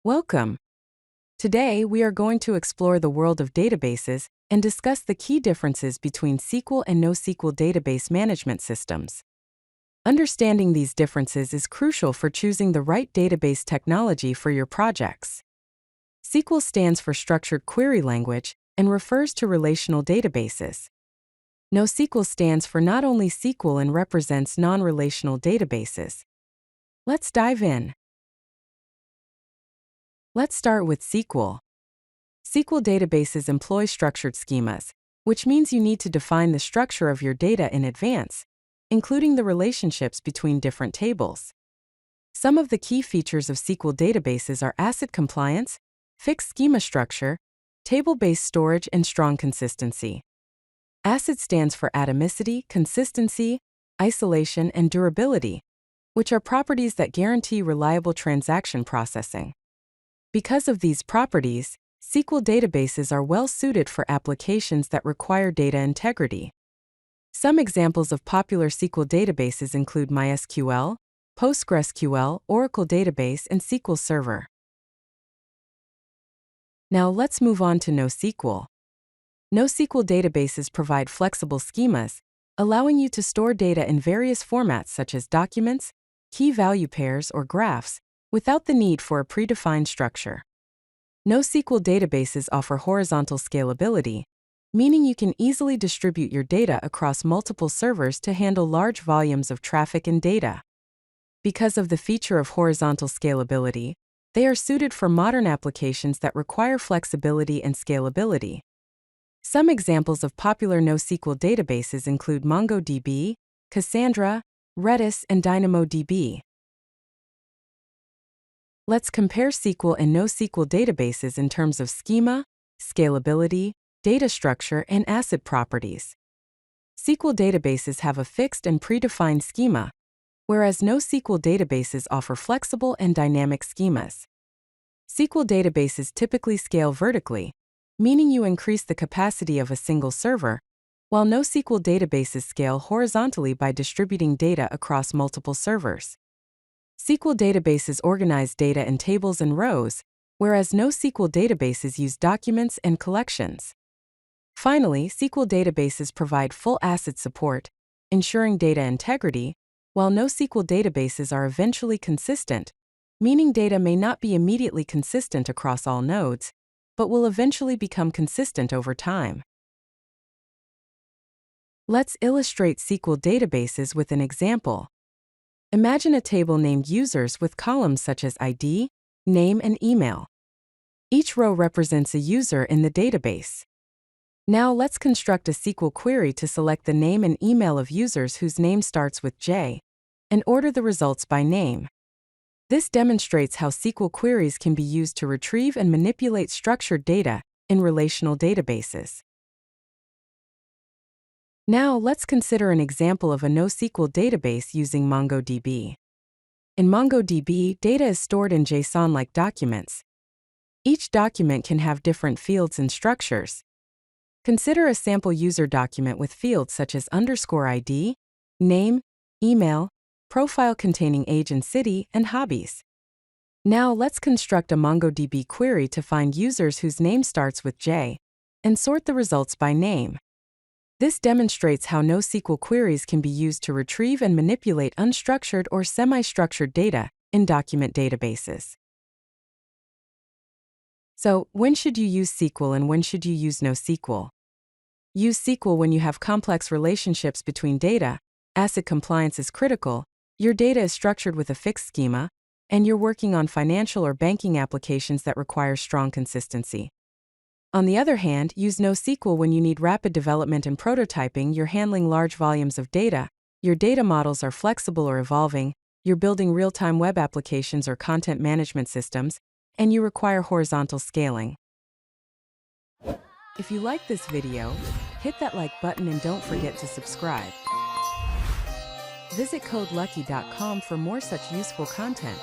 Welcome. Today, we are going to explore the world of databases and discuss the key differences between SQL and NoSQL database management systems. Understanding these differences is crucial for choosing the right database technology for your projects. SQL stands for Structured Query Language and refers to relational databases. NoSQL stands for not only SQL and represents non-relational databases. Let's dive in. Let's start with SQL. SQL databases employ structured schemas, which means you need to define the structure of your data in advance, including the relationships between different tables. Some of the key features of SQL databases are ACID compliance, fixed schema structure, table-based storage, and strong consistency. ACID stands for atomicity, consistency, isolation, and durability, which are properties that guarantee reliable transaction processing. Because of these properties, SQL databases are well suited for applications that require data integrity. Some examples of popular SQL databases include MySQL, PostgreSQL, Oracle Database, and SQL Server. Now let's move on to NoSQL. NoSQL databases provide flexible schemas, allowing you to store data in various formats such as documents, key-value pairs, or graphs, without the need for a predefined structure. NoSQL databases offer horizontal scalability, meaning you can easily distribute your data across multiple servers to handle large volumes of traffic and data. Because of the feature of horizontal scalability, they are suited for modern applications that require flexibility and scalability. Some examples of popular NoSQL databases include MongoDB, Cassandra, Redis, and DynamoDB. Let's compare SQL and NoSQL databases in terms of schema, scalability, data structure, and ACID properties. SQL databases have a fixed and predefined schema, whereas NoSQL databases offer flexible and dynamic schemas. SQL databases typically scale vertically, meaning you increase the capacity of a single server, while NoSQL databases scale horizontally by distributing data across multiple servers. SQL databases organize data in tables and rows, whereas NoSQL databases use documents and collections. Finally, SQL databases provide full ACID support, ensuring data integrity, while NoSQL databases are eventually consistent, meaning data may not be immediately consistent across all nodes, but will eventually become consistent over time. Let's illustrate SQL databases with an example. Imagine a table named Users with columns such as ID, name, and email. Each row represents a user in the database. Now let's construct a SQL query to select the name and email of users whose name starts with J, and order the results by name. This demonstrates how SQL queries can be used to retrieve and manipulate structured data in relational databases. Now let's consider an example of a NoSQL database using MongoDB. In MongoDB, data is stored in JSON-like documents. Each document can have different fields and structures. Consider a sample user document with fields such as _ID, name, email, profile containing age and city, and hobbies. Now let's construct a MongoDB query to find users whose name starts with J, and sort the results by name. This demonstrates how NoSQL queries can be used to retrieve and manipulate unstructured or semi-structured data in document databases. So, when should you use SQL and when should you use NoSQL? Use SQL when you have complex relationships between data, ACID compliance is critical, your data is structured with a fixed schema, and you're working on financial or banking applications that require strong consistency. On the other hand, use NoSQL when you need rapid development and prototyping, you're handling large volumes of data, your data models are flexible or evolving, you're building real-time web applications or content management systems, and you require horizontal scaling. If you like this video, hit that like button and don't forget to subscribe. Visit CodeLucky.com for more such useful content.